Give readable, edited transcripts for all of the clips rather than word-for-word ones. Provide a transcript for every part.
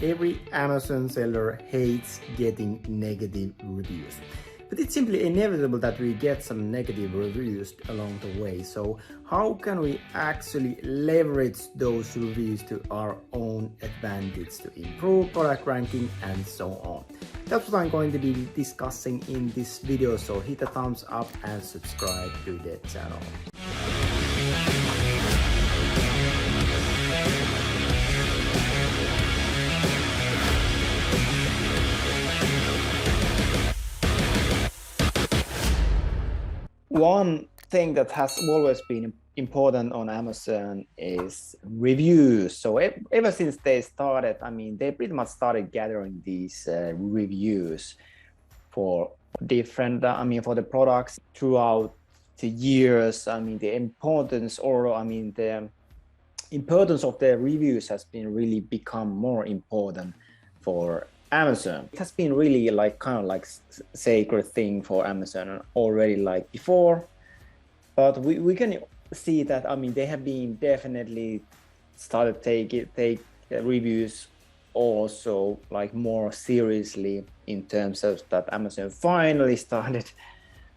Every Amazon seller hates getting negative reviews. But it's simply inevitable that we get some negative reviews along the way. So how can we actually leverage those reviews to our own advantage to improve product ranking and so on? That's what I'm going to be discussing in this video. So hit a thumbs up and subscribe to the channel. One thing that has always been important on Amazon is reviews. So ever since they started, they pretty much started gathering these reviews for different, for the products throughout the years. The importance of the reviews has been really become more important for Amazon. It has been really kind of sacred thing for Amazon already before, but we can see that they have been definitely started take reviews also more seriously, in terms of that Amazon finally started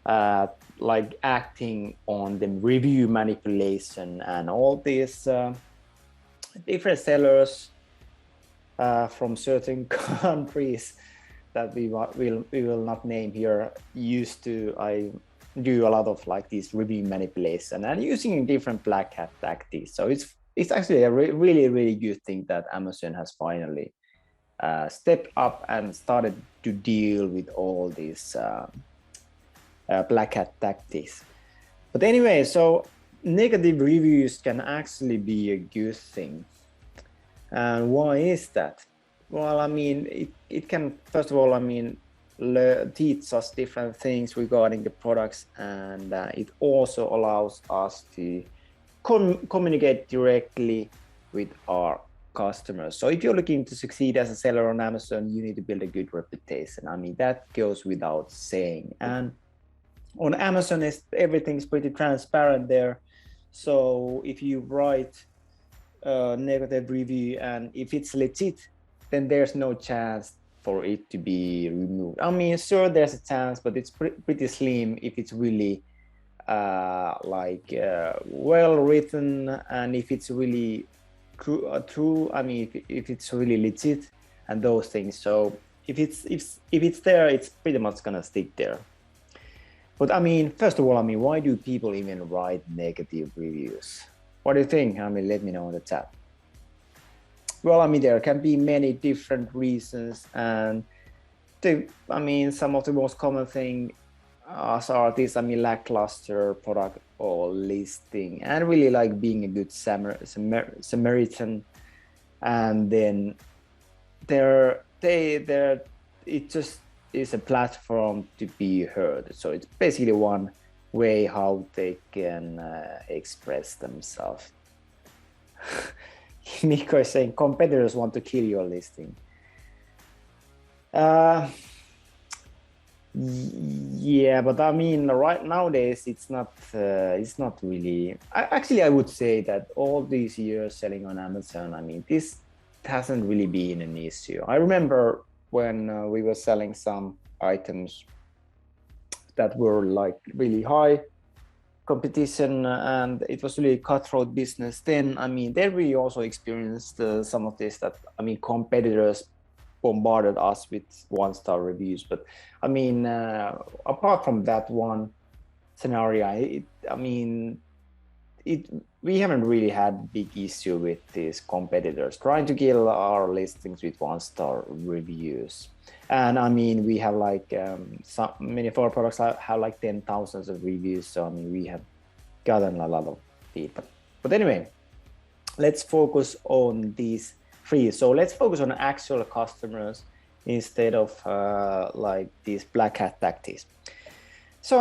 acting on the review manipulation, and all these different sellers from certain countries that we will not name here used to do a lot of these review manipulation and using different black hat tactics. So it's actually a really good thing that Amazon has finally stepped up and started to deal with all these black hat tactics. But anyway, so negative reviews can actually be a good thing. And why is that? Well, it can, first of all, teach us different things regarding the products, and it also allows us to communicate directly with our customers. So if you're looking to succeed as a seller on Amazon, you need to build a good reputation. that goes without saying. And on Amazon, everything's pretty transparent there. So if you write negative review and if it's legit, then there's no chance for it to be removed. Sure, there's a chance, but it's pretty slim if it's really well written, and if it's really true. If it's really legit and those things. So if it's there, it's pretty much gonna stick there. But first of all, why do people even write negative reviews? What do you think? Let me know in the chat. Well, there can be many different reasons, and some of the most common thing are these lackluster product or listing, and really being a good Samaritan, and then it just is a platform to be heard. So it's basically one way how they can express themselves. Nico is saying competitors want to kill your listing. Yeah, but right nowadays it's not really. I would say that all these years selling on Amazon, this hasn't really been an issue. I remember when we were selling some items that were really high competition, and it was really cutthroat business. Then then we also experienced some of this, that competitors bombarded us with 1-star reviews. But apart from that one scenario, we haven't really had big issue with these competitors trying to kill our listings with 1-star reviews. And we have many of our products have 10,000s of reviews. So we have gotten a lot of feedback. But anyway, let's focus on these three. So let's focus on actual customers instead of these black hat tactics. So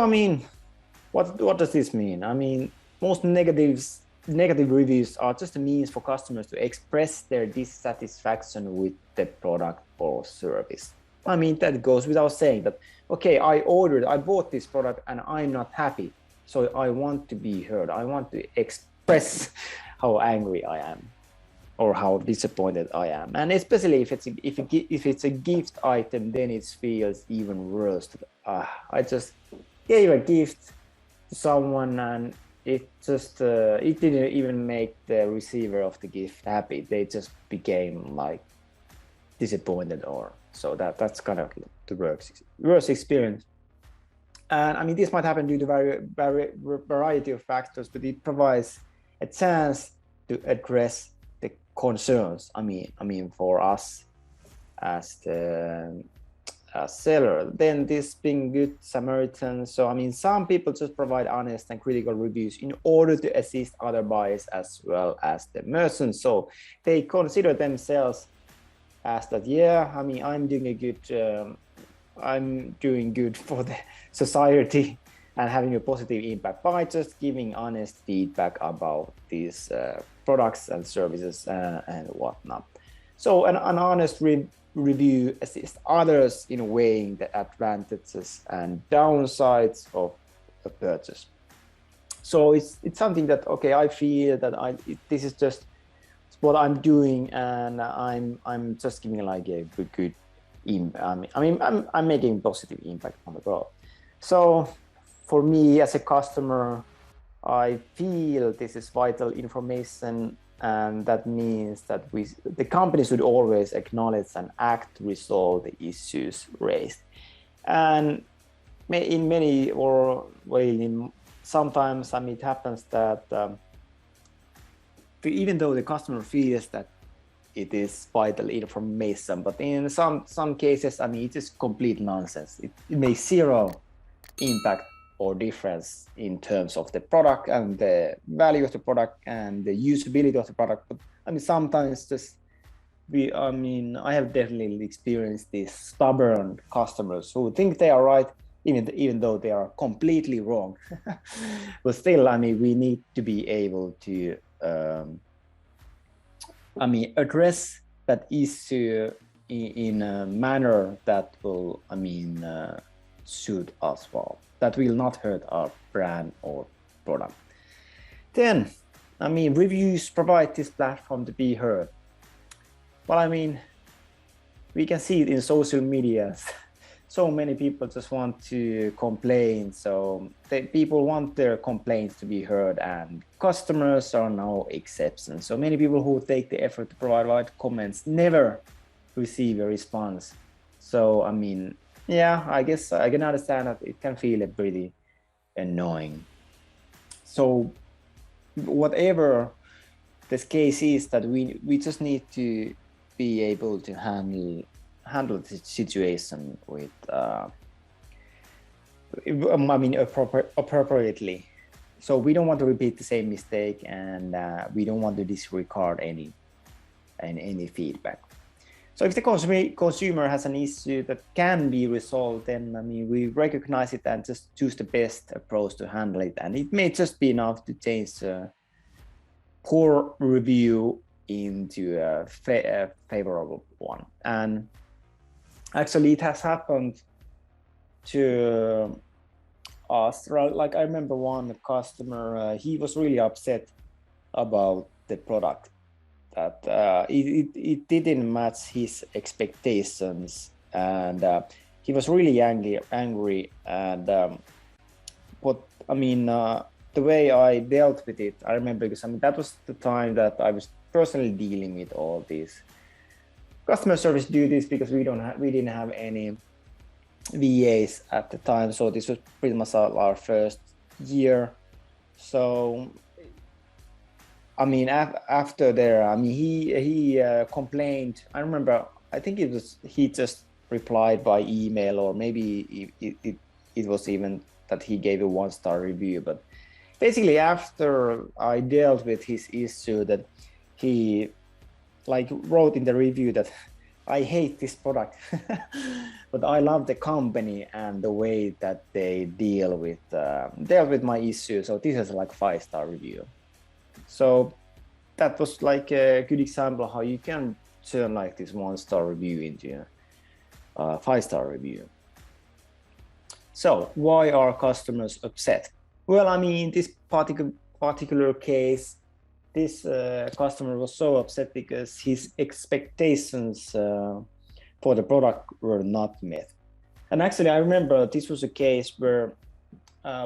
what does this mean? Most negative reviews are just a means for customers to express their dissatisfaction with the product or service. That goes without saying that, okay, I bought this product and I'm not happy. So I want to be heard. I want to express how angry I am. or how disappointed I am. And especially if it's a gift item, then it feels even worse. I just gave a gift to someone, and it just it didn't even make the receiver of the gift happy. They just became like disappointed, or so that's kind of the worst experience. And I mean, this might happen due to variety of factors, but it provides a chance to address the concerns. I mean, for us as the seller, then this being good Samaritan. So I mean, some people just provide honest and critical reviews in order to assist other buyers as well as the merchants. So they consider themselves as that. Yeah, I mean, I'm doing good for the society and having a positive impact by just giving honest feedback about these products and services and whatnot. So an honest review assists others in weighing the advantages and downsides of a purchase. So it's something that, okay, I feel that this is just what I'm doing, and I'm just giving like a good I'm making positive impact on the world. So for me as a customer, I feel this is vital information, and that means that the company should always acknowledge and act to resolve the issues raised. And in many, or well, sometimes it happens that even though the customer feels that it is vital information, but in some cases, it is complete nonsense. It makes zero impact or difference in terms of the product and the value of the product and the usability of the product. But sometimes I have definitely experienced these stubborn customers who think they are right, even though they are completely wrong. But still, we need to be able to address that issue in a manner that will, suit us well, that will not hurt our brand or product. Then, reviews provide this platform to be heard. Well, we can see it in social media. So many people just want to complain. So people want their complaints to be heard, and customers are no exception. So many people who take the effort to provide comments never receive a response. So, yeah, I guess I can understand that it can feel pretty annoying. So whatever this case is, that we just need to be able to handle the situation with appropriately. So we don't want to repeat the same mistake, and we don't want to disregard any feedback. So if the consumer has an issue that can be resolved, then we recognize it and just choose the best approach to handle it. And it may just be enough to change a poor review into a favorable one. And actually, it has happened to us. Like, I remember one customer, he was really upset about the product, that it didn't match his expectations, and he was really angry. And the way I dealt with it, I remember, because that was the time that I was personally dealing with all these customer service duties, because we didn't have any VAs at the time. So this was pretty much our first year. So after there, he complained. I remember, I think he just replied by email, or maybe it was even that he gave a 1-star review. But basically, after I dealt with his issue, that he wrote in the review that I hate this product, but I love the company and the way that they dealt with my issue. So this is 5-star review. So that was a good example how you can turn this 1-star review into a 5-star review. So why are customers upset? Well, this particular case, this customer was so upset because his expectations for the product were not met. And actually, I remember this was a case where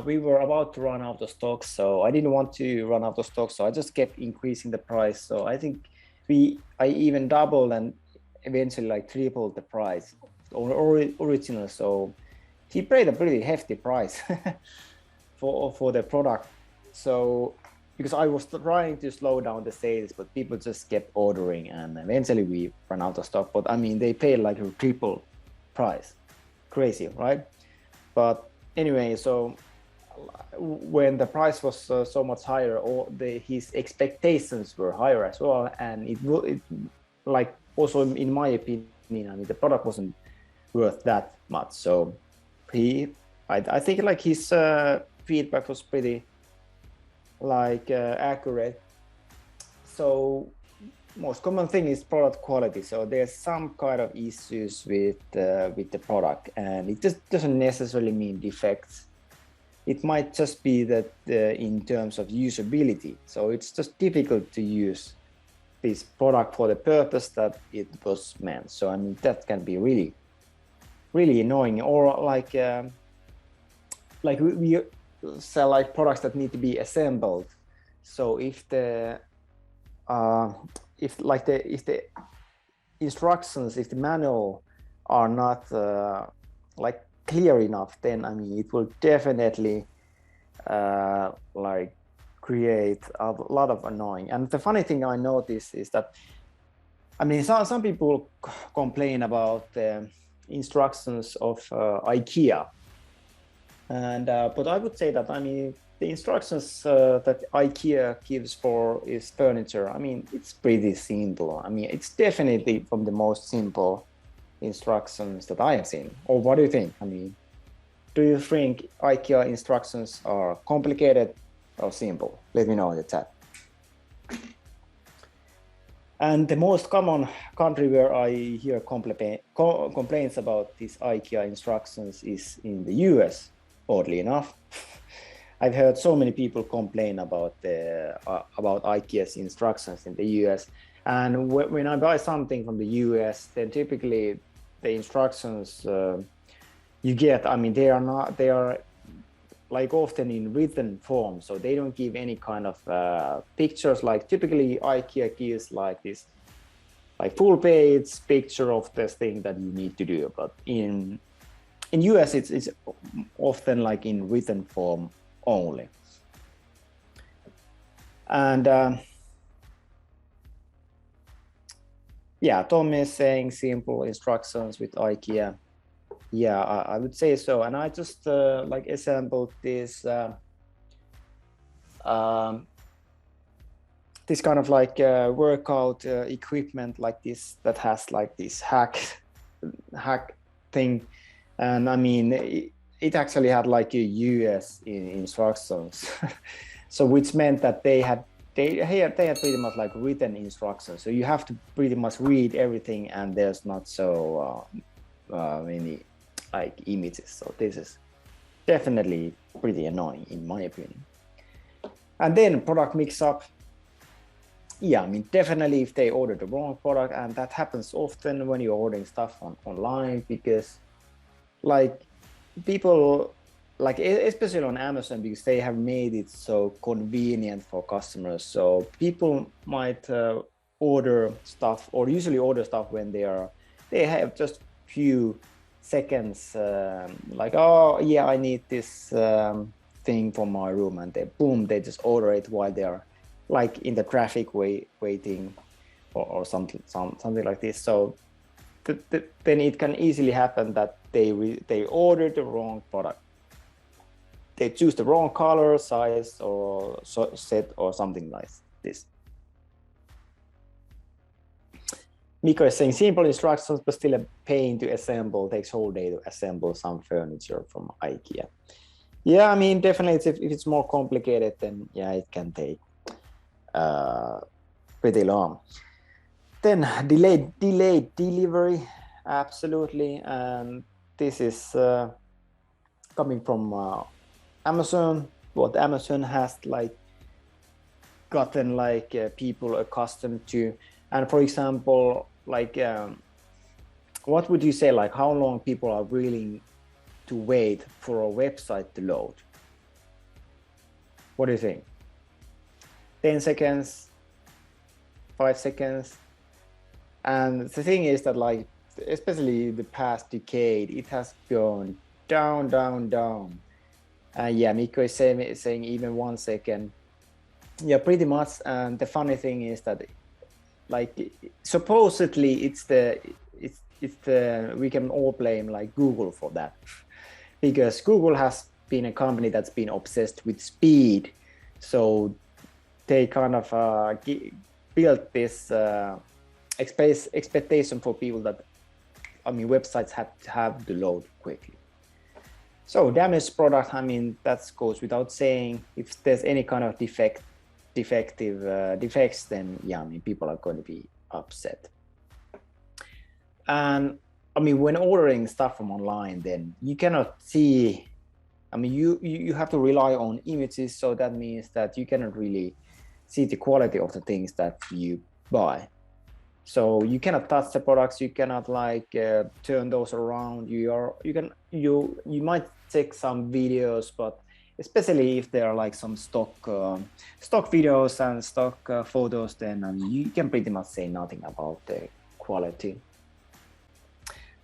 we were about to run out of stock, so I didn't want to run out of stock, so I just kept increasing the price. So I think I even doubled and eventually like tripled the price or original. So he paid a pretty hefty price for the product. So because I was trying to slow down the sales, but people just kept ordering, and eventually we ran out of stock. But I mean, they paid like a triple price. Crazy, right? But anyway, so when the price was so much higher, or his expectations were higher as well, and it like also in my opinion, I mean, the product wasn't worth that much. So I think like his feedback was pretty like accurate. So most common thing is product quality. So there's some kind of issues with the product, and it just doesn't necessarily mean defects. It might just be that in terms of usability. So it's just difficult to use this product for the purpose that it was meant. So I mean, that can be really, really annoying. Or like we sell like products that need to be assembled. So if the instructions, if the manual are not like clear enough, then I mean it will definitely like create a lot of annoying. And the funny thing I notice is that I mean some people complain about the instructions of IKEA, and but I would say that I mean the instructions that IKEA gives for its furniture, I mean, it's pretty simple. I mean, it's definitely from the most simple instructions that I have seen. Or what do you think? I mean, do you think IKEA instructions are complicated or simple? Let me know in the chat. And the most common country where I hear complaints about these IKEA instructions is in the US, oddly enough. I've heard so many people complain about IKEA's instructions in the US. And when I buy something from the US, then typically the instructions you get, I mean, they are like often in written form. So they don't give any kind of pictures. Like typically IKEA gives like this, like full page picture of this thing that you need to do. But in US, it's often like in written form only. And yeah, Tom is saying simple instructions with IKEA. Yeah, I would say so. And I just like assembled this this kind of like workout equipment like this that has like this hack thing. And I mean, it actually had like a US instructions, so which meant that they had pretty much like written instructions. So you have to pretty much read everything, and there's not so many like images. So this is definitely pretty annoying in my opinion. And then product mix-up. Yeah, I mean, definitely if they order the wrong product, and that happens often when you're ordering stuff online, because like people, like especially on Amazon, because they have made it so convenient for customers. So people might order stuff, or usually order stuff when they have just few seconds, like, oh yeah, I need this thing for my room, and they just order it while they are like in the traffic waiting or something like this. So then it can easily happen that they order the wrong product. They choose the wrong color, size, or set, or something like this. Miko is saying simple instructions, but still a pain to assemble. Takes whole day to assemble some furniture from IKEA. Yeah, I mean, definitely if it's more complicated, then yeah, it can take pretty long. Then delayed delivery, absolutely. And this is coming from Amazon. What Amazon has like gotten like people accustomed to. And for example, like what would you say, like how long people are willing to wait for a website to load? What do you think? 10 seconds, 5 seconds? And the thing is that, like, especially the past decade, it has gone down, down, down. Yeah, Mikko is saying even 1 second. Yeah, pretty much. And the funny thing is that, like, supposedly it's the we can all blame like Google for that, because Google has been a company that's been obsessed with speed. So they kind of built this expectation for people that, I mean, websites have to load quickly. So damaged product, I mean, that goes without saying. If there's any kind of defects, then yeah, I mean, people are going to be upset. And I mean, when ordering stuff from online, then you cannot see, I mean, you have to rely on images. So that means that you cannot really see the quality of the things that you buy. So you cannot touch the products. You cannot like turn those around. You might take some videos, but especially if there are like some stock videos and stock photos, then I mean, you can pretty much say nothing about the quality.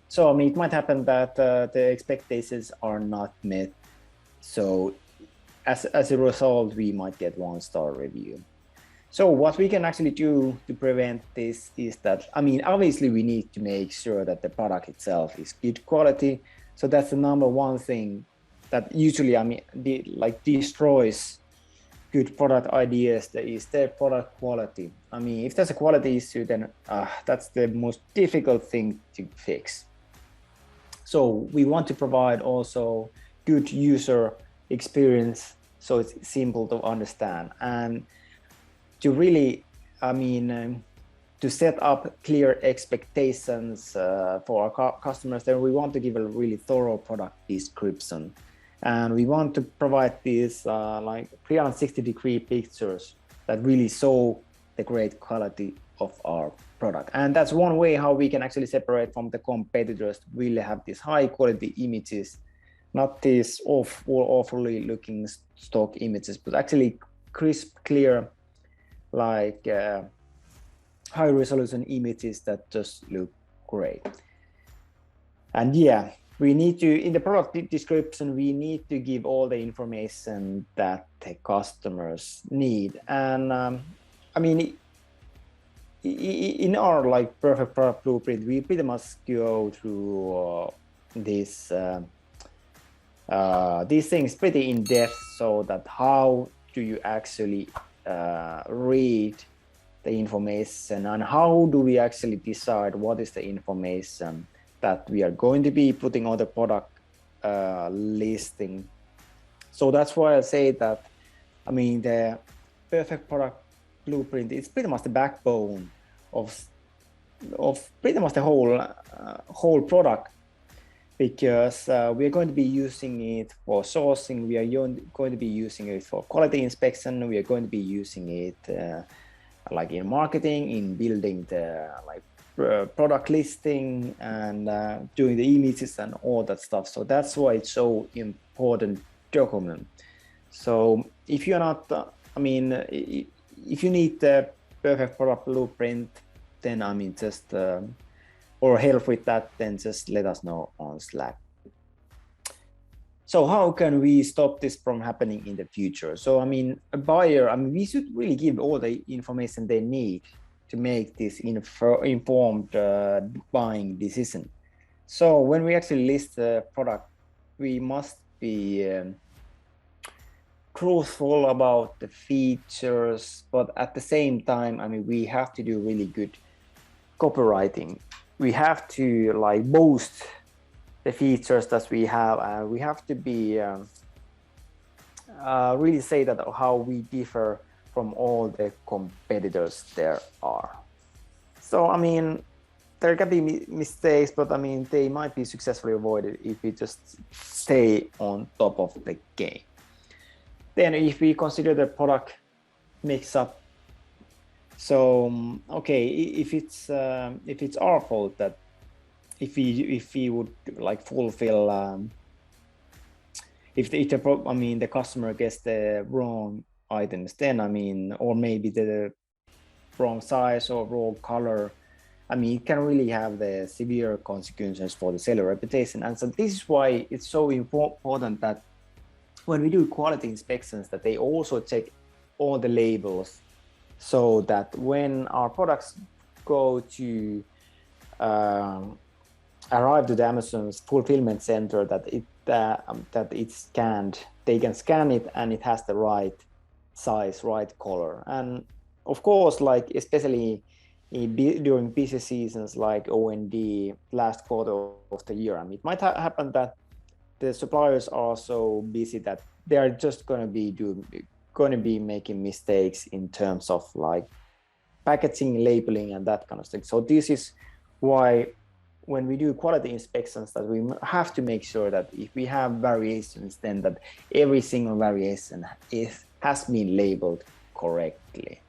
So I mean, it might happen that the expectations are not met. So as a result, we might get 1-star review. So what we can actually do to prevent this is that, I mean, obviously we need to make sure that the product itself is good quality. So that's the number one thing that usually, I mean, destroys good product ideas. That is their product quality. I mean, if there's a quality issue, then that's the most difficult thing to fix. So we want to provide also good user experience, so it's simple to understand. And to really, I mean, to set up clear expectations for our customers, then we want to give a really thorough product description. And we want to provide these like 360-degree pictures that really show the great quality of our product. And that's one way how we can actually separate from the competitors, to really have these high quality images, not these awfully looking stock images, but actually crisp, clear, like high resolution images that just look great. And yeah, we need to, in the product description, we need to give all the information that the customers need. And I mean, in our like perfect product blueprint, we pretty much go through these things pretty in depth, so that how do you actually read the information, and how do we actually decide what is the information that we are going to be putting on the product listing. So that's why I say that, I mean, the perfect product blueprint is pretty much the backbone of pretty much the whole product, because we are going to be using it for sourcing, we are going to be using it for quality inspection, we are going to be using it like in marketing, in building the like product listing, and doing the images and all that stuff. So that's why it's so important document. So if you're not, I mean, if you need the perfect product blueprint, then I mean, just or help with that, then just let us know on Slack. So how can we stop this from happening in the future? So I mean, a buyer, I mean, we should really give all the information they need to make this informed buying decision. So when we actually list the product, we must be truthful about the features, but at the same time, I mean, we have to do really good copywriting. We have to like boast the features that we have, and we have to be really say that how we differ from all the competitors there are. So I mean, there can be mistakes, but I mean, they might be successfully avoided if we just stay on top of the game. Then if we consider the product mix up. So okay, if it's our fault that if we would like fulfill if the customer gets the wrong items, then or maybe the wrong size or wrong color, it can really have the severe consequences for the seller reputation. And so this is why it's so important that when we do quality inspections, that they also check all the labels, so that when our products go to arrive to the Amazon's fulfillment center, that it's scanned, they can scan it and it has the right size, right color. And of course, like especially during busy seasons like OND, last quarter of the year, it might happen that the suppliers are so busy that they are just going to be making mistakes in terms of like packaging, labeling, and that kind of thing. So this is why when we do quality inspections, that we have to make sure that if we have variations, then that every single variation has been labeled correctly.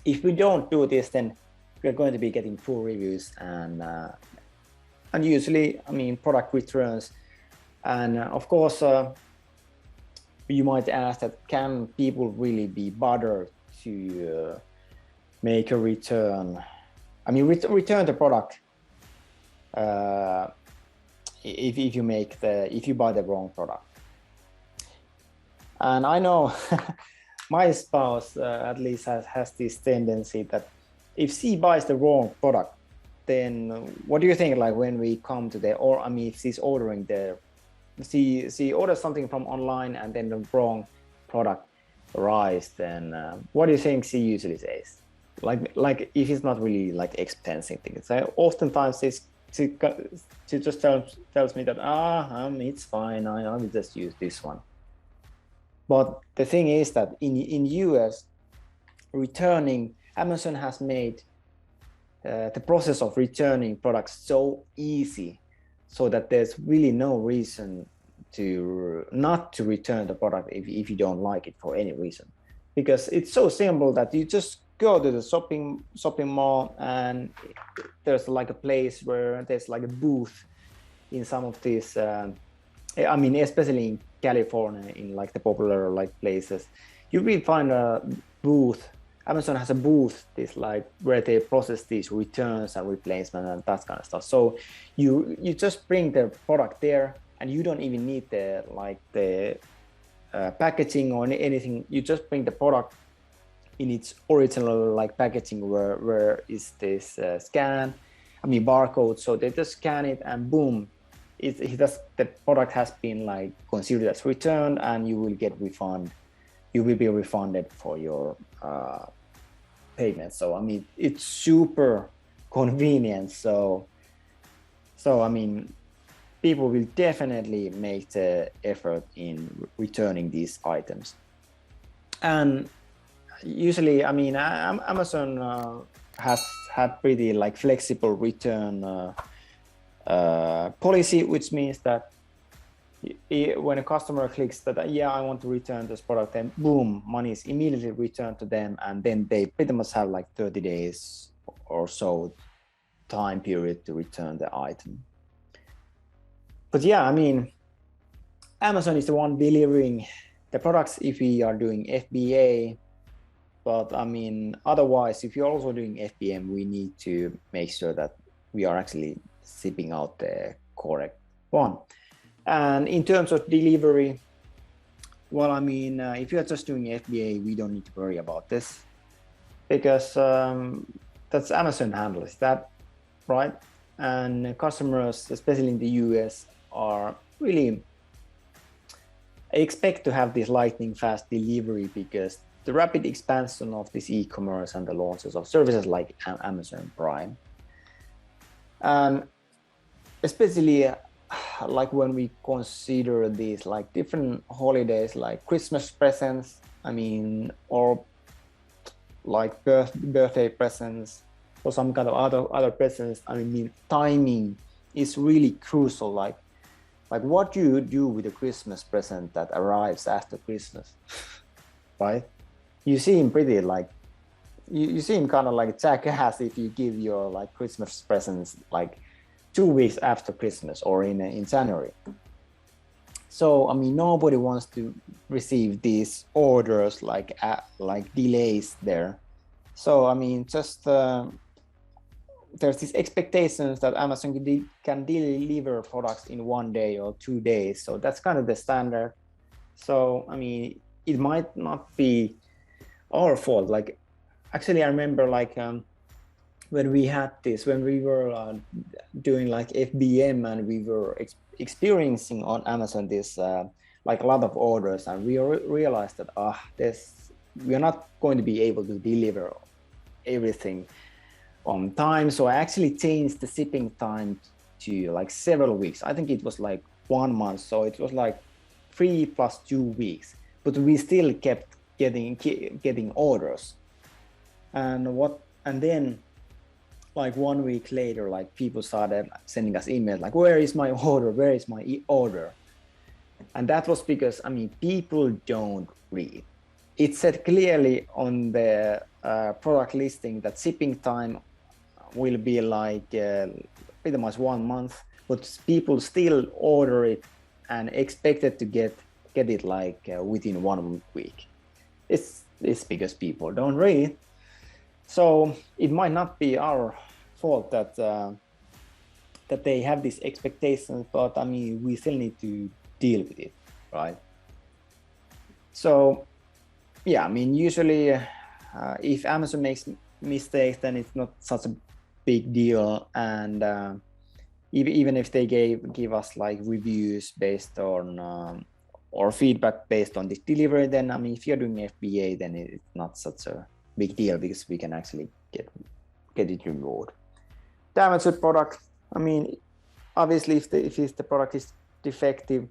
If we don't do this, then we're going to be getting poor reviews and usually, product returns. And of course, you might ask that can people really be bothered to make a return? Return the product if you buy the wrong product. And I know my spouse at least has this tendency that if she buys the wrong product, then what do you think? Like when we come to if she's ordering she orders something from online and then the wrong product arrives, then what do you think she usually says? Like if it's not really like expensive things. So oftentimes she just tells me that it's fine, I will just use this one. But the thing is that in US, Amazon has made the process of returning products so easy, so that there's really no reason not to return the product if you don't like it for any reason, because it's so simple that you just go to the shopping mall and there's like a place where there's like a booth in some of these especially in California, in like the popular like places, you will find a booth. Amazon has a booth, this like where they process these returns and replacement and that kind of stuff. So you just bring the product there, and you don't even need the packaging or anything. You just bring the product in its original like packaging, where is this barcode. So they just scan it and boom, the product has been like considered as returned, and you will get refund. You will be refunded for your payment. So it's super convenient. So people will definitely make the effort in returning these items. And usually, Amazon has had pretty like flexible return policy, which means that when a customer clicks that I want to return this product, then boom, money is immediately returned to them, and then they pretty much have like 30 days or so time period to return the item. But Amazon is the one delivering the products if we are doing FBA. But otherwise, if you're also doing FBM, we need to make sure that we are actually shipping out the correct one. And in terms of delivery, if you're just doing FBA, we don't need to worry about this, because that's Amazon handles that, right? And customers, especially in the US, are really expect to have this lightning fast delivery, because the rapid expansion of this e-commerce and the launches of services like Amazon Prime. And especially like when we consider these like different holidays, like Christmas presents, or like birthday presents, or some kind of other presents, timing is really crucial. Like what do you do with a Christmas present that arrives after Christmas, right? you seem pretty like, you seem kind of like jackass if you give your like Christmas presents like 2 weeks after Christmas or in January. So I mean, nobody wants to receive these orders like delays there. So I mean, just there's these expectations that Amazon can deliver products in 1 day or 2 days. So that's kind of the standard. So I mean, it might not be our fault. Like, actually, I remember like when we had this, when we were doing like FBM, and we were experiencing on Amazon this like a lot of orders, and we realized that we are not going to be able to deliver everything on time. So I actually changed the shipping time to like several weeks. I think it was like 1 month. So it was like 3 plus 2 weeks, but we still kept getting orders. And then like 1 week later, like people started sending us emails like, where is my order? Where is my order? And that was because, I mean, people don't read. It said clearly on the product listing that shipping time will be like pretty much 1 month, but people still order it and expected to get it like within 1 week. It's because people don't read. So it might not be our fault that they have these expectations, but I mean, we still need to deal with it, right? So yeah, I mean, usually if Amazon makes mistakes, then it's not such a big deal. And even if they give us like reviews based on or feedback based on this delivery, then I mean, if you're doing FBA, then it's not such a big deal, because we can actually get it removed. Damaged product, I mean, obviously if the product is defective,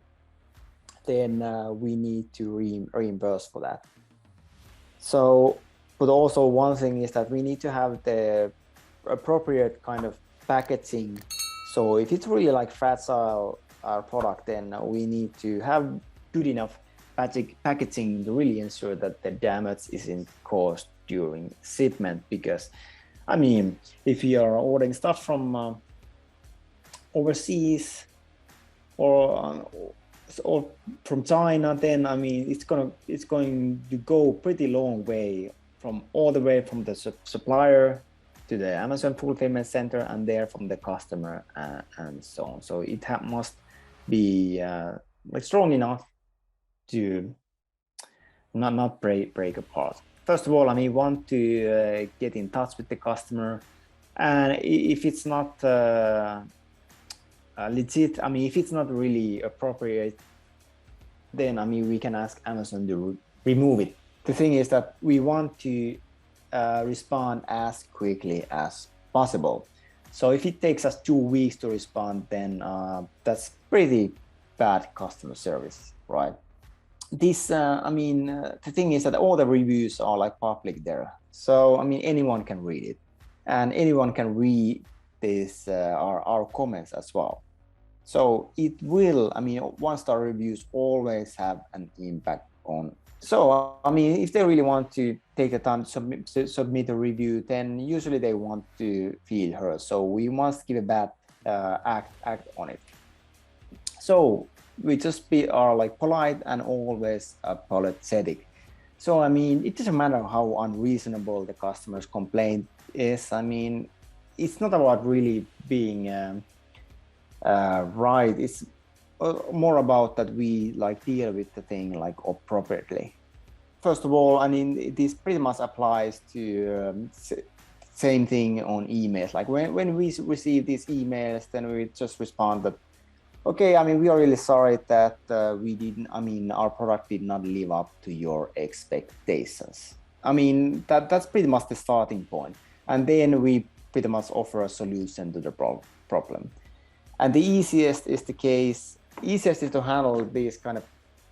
then we need to reimburse for that. So, but also one thing is that we need to have the appropriate kind of packaging. So if it's really like fragile product, then we need to have good enough packaging to really ensure that the damage isn't caused during shipment. Because I mean, if you are ordering stuff from overseas or from China, then I mean, it's going to go pretty long way all the way from the supplier to the Amazon fulfillment center, and there from the customer and so on. So it must be like strong enough to not break apart. First of all, I mean, want to get in touch with the customer, and if it's not legit, I mean, if it's not really appropriate, then I mean, we can ask Amazon to remove it. The thing is that we want to respond as quickly as possible. So if it takes us 2 weeks to respond, then that's pretty bad customer service, right? This, I mean, the thing is that all the reviews are like public there. So, I mean, anyone can read it, and anyone can read this, our comments as well. So it will, I mean, 1-star reviews always have an impact on. So, I mean, if they really want to take the time to submit a review, then usually they want to feel heard. So we must give a bad act on it. So we just are like polite and always apologetic. So, I mean, it doesn't matter how unreasonable the customer's complaint is. I mean, it's not about really being right. It's more about that we like deal with the thing like appropriately. First of all, I mean, this pretty much applies to same thing on emails. Like when we receive these emails, then we just respond that, okay, I mean, we are really sorry that our product did not live up to your expectations. I mean, that's pretty much the starting point. And then we pretty much offer a solution to the problem. And the easiest is to handle these kind of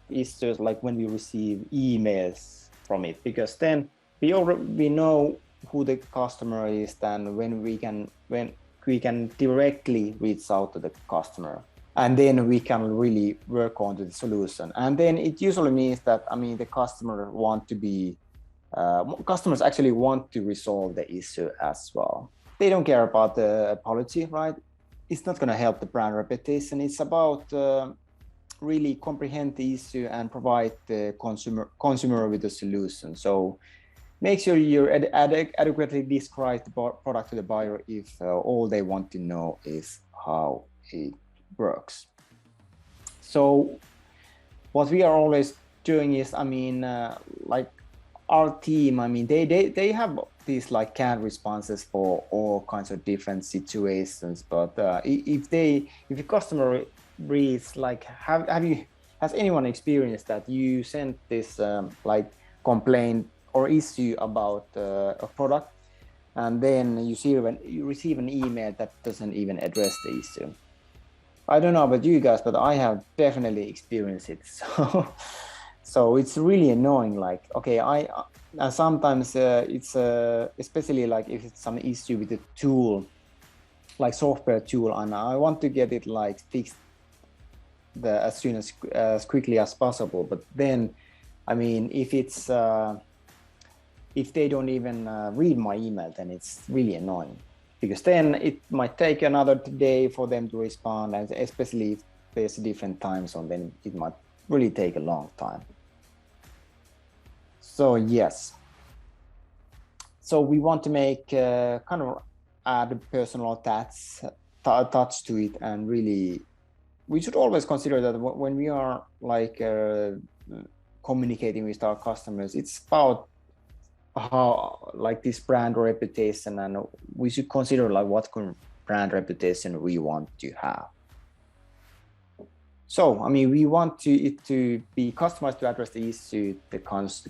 issues like when we receive emails from it, because then we know who the customer is, and when we can directly reach out to the customer. And then we can really work on the solution. And then it usually means that, I mean, the customer want to be customers actually want to resolve the issue as well. They don't care about the apology, right? It's not going to help the brand reputation. It's about really comprehend the issue and provide the consumer with a solution. So make sure you adequately describe the product to the buyer if all they want to know is how it works. So what we are always doing is, I mean, like our team, I mean, they have these like canned responses for all kinds of different situations. But if a customer reads like, has anyone experienced that you sent this like complaint or issue about a product, and then you receive an email that doesn't even address the issue? I don't know about you guys, but I have definitely experienced it. So it's really annoying. Like, okay, sometimes it's especially like if it's some issue with the tool, like software tool, and I want to get it like fixed as soon as quickly as possible. But then, I mean, if they don't even read my email, then it's really annoying, because then it might take another day for them to respond, and especially if there's a different time zone, then it might really take a long time. So yes, so we want to make kind of add a personal touch to it, and really we should always consider that when we are like communicating with our customers, it's about how like this brand reputation, and we should consider like what kind of brand reputation we want to have. So I mean, we want it to be customized to address the issue the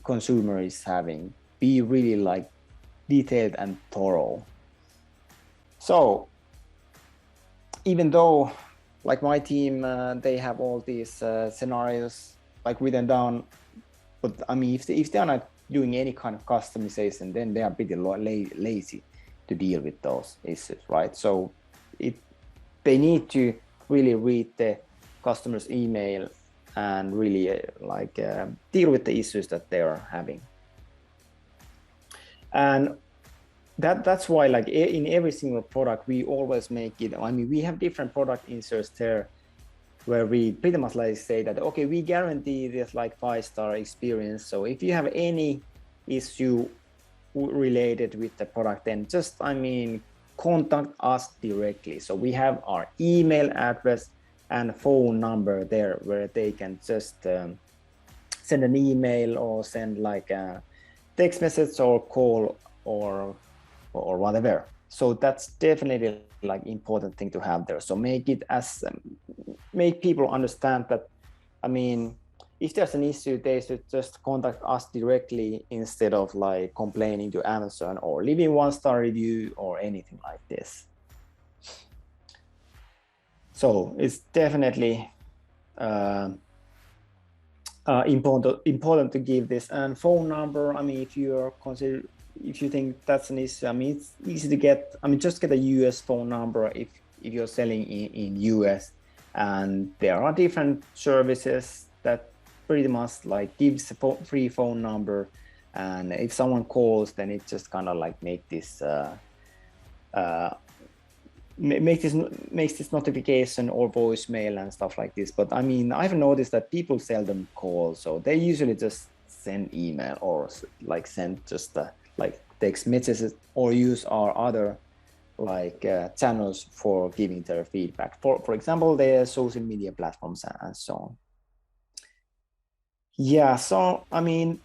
consumer is having, be really like detailed and thorough. So even though like my team, they have all these scenarios like written down, but I mean, if they're not doing any kind of customization, then they are pretty lazy to deal with those issues, right? So they need to really read the customer's email and really deal with the issues that they are having. And that's why like in every single product, we always make it, I mean, we have different product inserts there where we pretty much like say that, okay, we guarantee this like 5-star experience. So if you have any issue related with the product, then just, I mean, contact us directly. So we have our email address and phone number there where they can just send an email or send like a text message or call or whatever. So that's definitely like important thing to have there. So make it as make people understand that, I mean, if there's an issue, they should just contact us directly instead of like complaining to Amazon or leaving 1-star review or anything like this. So it's definitely important to give this. And phone number, I mean, if you think that's an issue, I mean, it's easy to get, I mean, just get a US phone number if you're selling in US. And there are different services that pretty much like gives a free phone number. And if someone calls, then it just kind of like makes this notification or voicemail and stuff like this. But I mean, I've noticed that people seldom call, so they usually just send email or like send just like text messages or use our other like channels for giving their feedback. For example, their social media platforms and so on. Yeah, so I mean,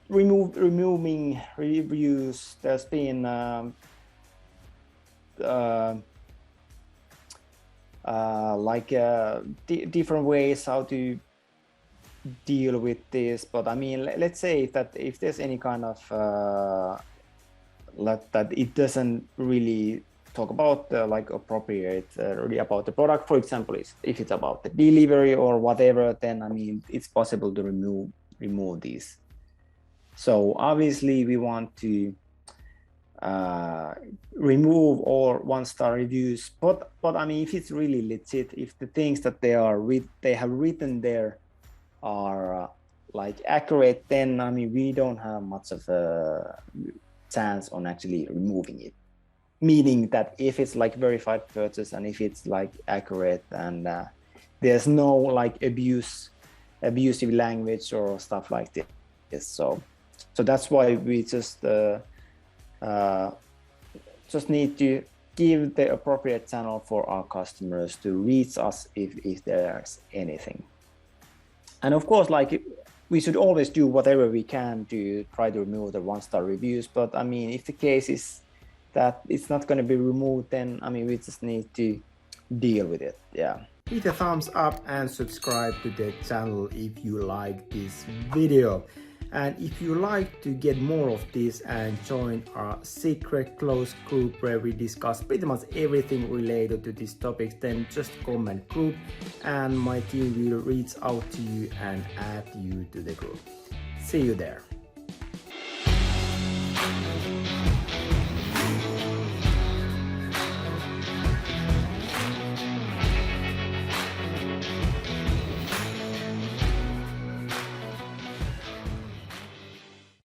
removing reviews. There's been different ways how to deal with this, but I mean, let's say that if there's any kind of that it doesn't really talk about like appropriate really about the product, for example, if it's about the delivery or whatever, then I mean, it's possible to remove these. So obviously we want to remove all 1-star reviews, but I mean, if it's really legit, if the things that they have written there are like accurate, then I mean we don't have much of a chance on actually removing it. Meaning that if it's like verified purchase and if it's like accurate and there's no like abusive language or stuff like this. So that's why we just need to give the appropriate channel for our customers to reach us if there's anything. And of course, like we should always do whatever we can to try to remove the 1-star reviews. But I mean, if the case is that it's not going to be removed, then I mean, we just need to deal with it. Yeah. Hit a thumbs up and subscribe to the channel if you like this video. And if you like to get more of this and join our secret close group where we discuss pretty much everything related to these topics, then just comment group and my team will reach out to you and add you to the group. See you there.